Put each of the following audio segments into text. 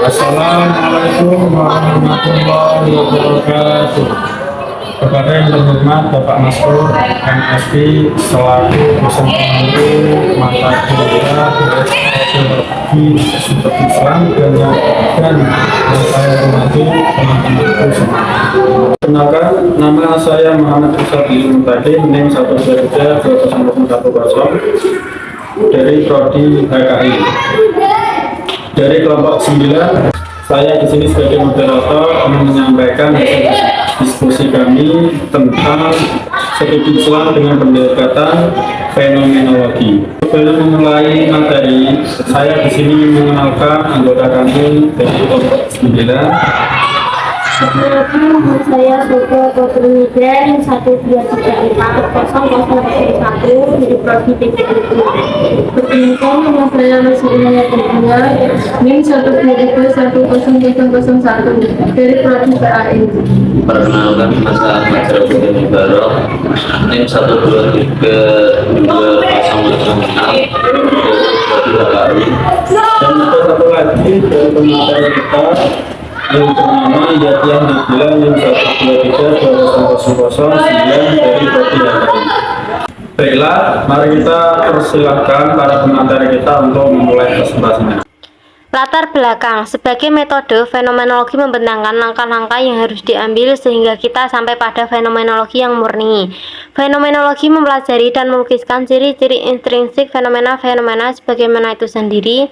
Assalamualaikum warahmatullahi wabarakatuh. Kepada yang terhormat Bapak Maskur MSI selaku dosen pengampu mata kuliah Teknologi Sistem Islam dan yang saya hormati teman-temanku semua. Kenalkan, nama saya Muhammad Rizal bin Mutakin, NIM 133-2010 dari Prodi HKI. Dari kelompok 9, saya di sini sebagai moderator menyampaikan diskusi kami tentang studi Islam dengan pendekatan fenomenologi. Sebelum memulai materi, saya di sini mengenalkan anggota kami dari kelompok 9. Perkenalkan, saya Suko Putri Migren 123340001 dari Prodi PPKI. Perkenalkan, nama saya Masyidina Kedua NIM 1221001 dari Prodi PAI. Perkenalkan, nama saya Ahmad Jarabudin Barok NIM 1232006 dari Prodi PAI. Dan ada satu lagi dari pemateri kita yang bernama Yatian Nabila yang 123-2009 dari Prodi HKI. Baiklah, mari kita persilahkan para pemateri kita untuk memulai presentasinya. Latar belakang. Sebagai metode, fenomenologi membentangkan langkah-langkah yang harus diambil sehingga kita sampai pada fenomenologi yang murni. Fenomenologi mempelajari dan melukiskan ciri-ciri intrinsik fenomena-fenomena sebagaimana itu sendiri,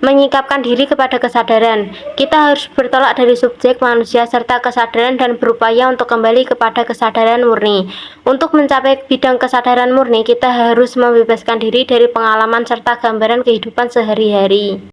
menyikapkan diri kepada kesadaran. Kita harus bertolak dari subjek manusia serta kesadaran dan berupaya untuk kembali kepada kesadaran murni. Untuk mencapai bidang kesadaran murni, kita harus membebaskan diri dari pengalaman serta gambaran kehidupan sehari-hari.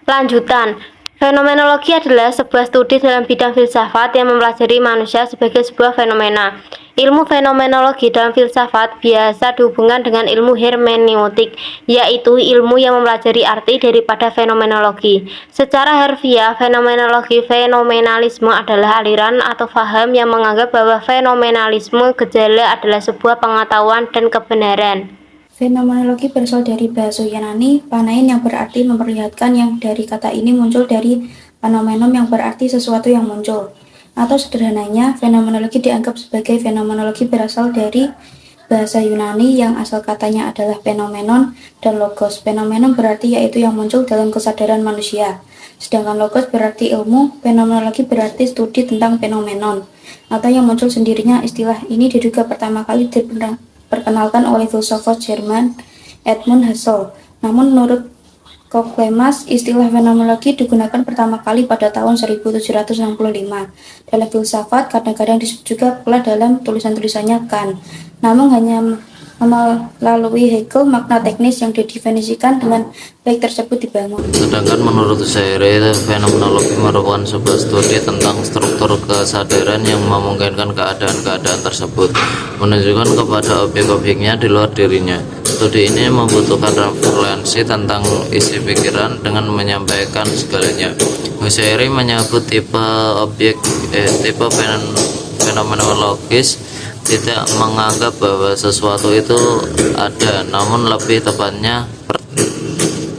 Lanjutan, fenomenologi adalah sebuah studi dalam bidang filsafat yang mempelajari manusia sebagai sebuah fenomena. Ilmu fenomenologi dalam filsafat biasa dihubungkan dengan ilmu hermeneutik, yaitu ilmu yang mempelajari arti daripada fenomenologi. Secara harfiah, fenomenologi fenomenalisme adalah aliran atau faham yang menganggap bahwa fenomenalisme gejala adalah sebuah pengetahuan dan kebenaran. Fenomenologi berasal dari bahasa Yunani, panain yang berarti memperlihatkan, yang dari kata ini muncul dari phenomenon yang berarti sesuatu yang muncul. Atau sederhananya, fenomenologi dianggap sebagai fenomenologi berasal dari bahasa Yunani yang asal katanya adalah phenomenon dan logos. Phenomenon berarti yaitu yang muncul dalam kesadaran manusia. Sedangkan logos berarti ilmu, fenomenologi berarti studi tentang phenomenon atau yang muncul sendirinya. Istilah ini diduga pertama kali diperkenalkan oleh filsuf Jerman Edmund Husserl. Namun menurut Koklemas, istilah fenomenologi digunakan pertama kali pada tahun 1765. Dalam filsafat, kadang-kadang disebut juga pula dalam tulisan-tulisannya Kant. Namun hanya melalui Hegel, makna teknis yang didefinisikan dengan baik tersebut dibangun. Sedangkan menurut Husserl, fenomenologi merupakan sebuah studi tentang struktur kesadaran yang memungkinkan keadaan-keadaan tersebut menunjukkan kepada objek-objeknya di luar dirinya. Studi ini membutuhkan referensi tentang isi pikiran dengan menyampaikan segalanya. Husserl menyebut tipe fenomenologis tidak menganggap bahwa sesuatu itu ada, namun lebih tepatnya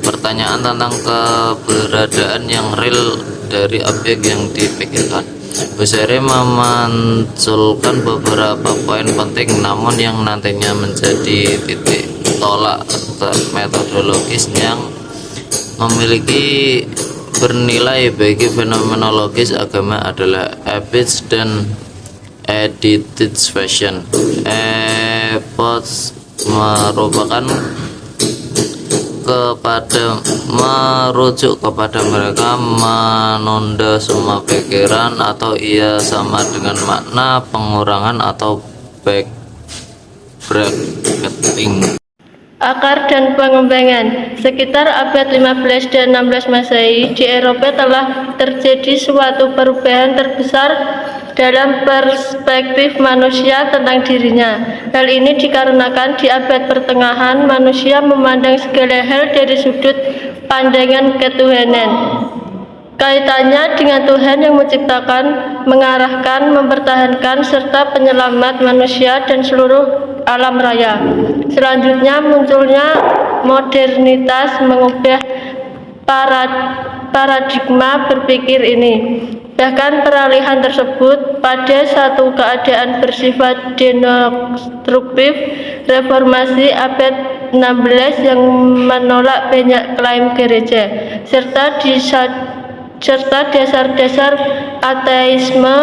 pertanyaan tentang keberadaan yang real dari objek yang dipikirkan. Husserl memunculkan beberapa poin penting, namun yang nantinya menjadi titik tolak metodologis yang memiliki bernilai bagi fenomenologis agama adalah epics dan edification. Epoch merupakan merujuk kepada mereka menunda semua pikiran, atau ia sama dengan makna pengurangan atau bracketing. Akar dan pengembangan. Sekitar abad 15 dan 16 Masehi, di Eropa telah terjadi suatu perubahan terbesar dalam perspektif manusia tentang dirinya. Hal ini dikarenakan di abad pertengahan manusia memandang segala hal dari sudut pandangan ketuhanan. Kaitannya dengan Tuhan yang menciptakan, mengarahkan, mempertahankan, serta penyelamat manusia dan seluruh alam raya. Selanjutnya munculnya modernitas mengubah paradigma berpikir ini. Bahkan peralihan tersebut pada satu keadaan bersifat destruktif, reformasi abad 16 yang menolak banyak klaim gereja, serta dasar-dasar ateisme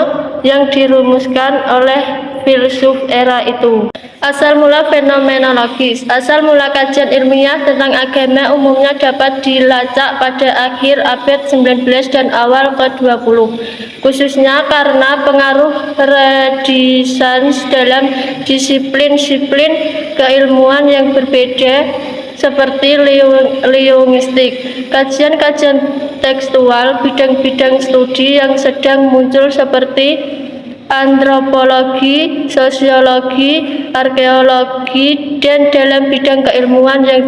yang dirumuskan oleh filsuf era itu. Asal mula fenomenologis. Asal mula kajian ilmiah tentang agama umumnya dapat dilacak pada akhir abad 19 dan awal ke-20, khususnya karena pengaruh Renaissance dalam disiplin-disiplin keilmuan yang berbeda seperti linguistik, kajian-kajian tekstual, bidang-bidang studi yang sedang muncul seperti antropologi, sosiologi, arkeologi, dan dalam bidang keilmuan yang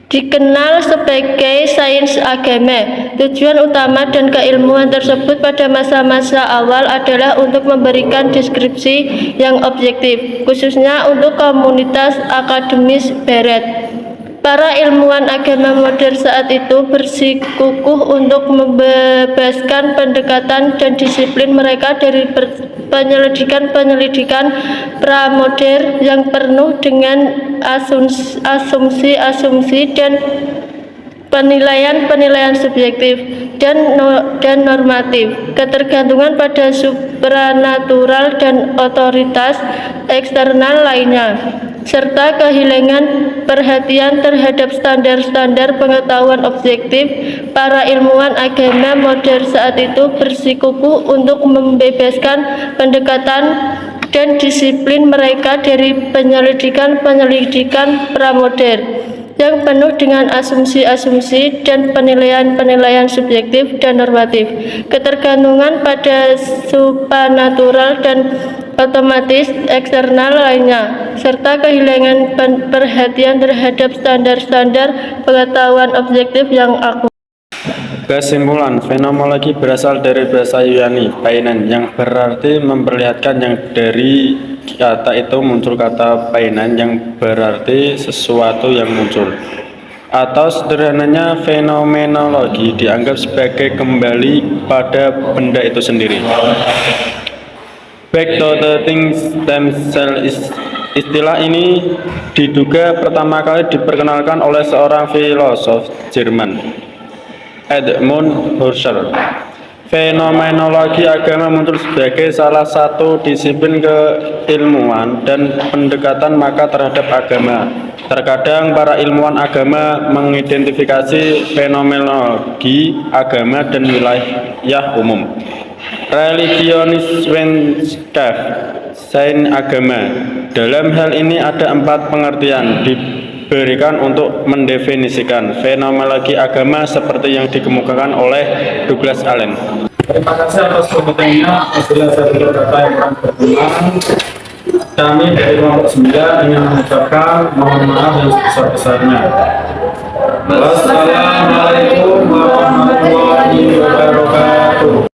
dikenal sebagai sains agama. Tujuan utama dan keilmuan tersebut pada masa-masa awal adalah untuk memberikan deskripsi yang objektif, khususnya untuk komunitas akademis Barat. Para ilmuwan agama modern saat itu bersikukuh untuk membebaskan pendekatan dan disiplin mereka dari penyelidikan pramoder yang penuh dengan asumsi-asumsi dan penilaian subjektif dan normatif, ketergantungan pada supranatural dan otoritas eksternal lainnya, serta kehilangan perhatian terhadap standar-standar pengetahuan objektif. Para ilmuwan agama modern saat itu bersikukuh untuk membebaskan pendekatan dan disiplin mereka dari penyelidikan pramoder yang penuh dengan asumsi-asumsi dan penilaian subjektif dan normatif, ketergantungan pada supranatural dan otomatis eksternal lainnya, serta kehilangan perhatian terhadap standar-standar pengetahuan objektif yang akurat. Kesimpulan, fenomenologi berasal dari bahasa Yunani, painan, yang berarti memperlihatkan. Yang dari kata itu muncul kata painan yang berarti sesuatu yang muncul. Atau sederhananya, fenomenologi dianggap sebagai kembali pada benda itu sendiri. Back to the things themselves. Istilah ini diduga pertama kali diperkenalkan oleh seorang filosof Jerman, Edmund Husserl. Fenomenologi agama muncul sebagai salah satu disiplin keilmuan dan pendekatan maka terhadap agama. Terkadang para ilmuwan agama mengidentifikasi fenomenologi agama dan wilayah umum. Religionswissenschaft, sains agama. Dalam hal ini ada 4 pengertian diberikan untuk mendefinisikan fenomenologi agama seperti yang dikemukakan oleh Douglas Allen. Terima kasih atas perhatiannya. Apabila saya berkata yang kurang berkenan, kami dari kelompok 9 ingin mengucapkan mohon maaf yang sebesar-besarnya. Wassalamualaikum warahmatullahi wabarakatuh.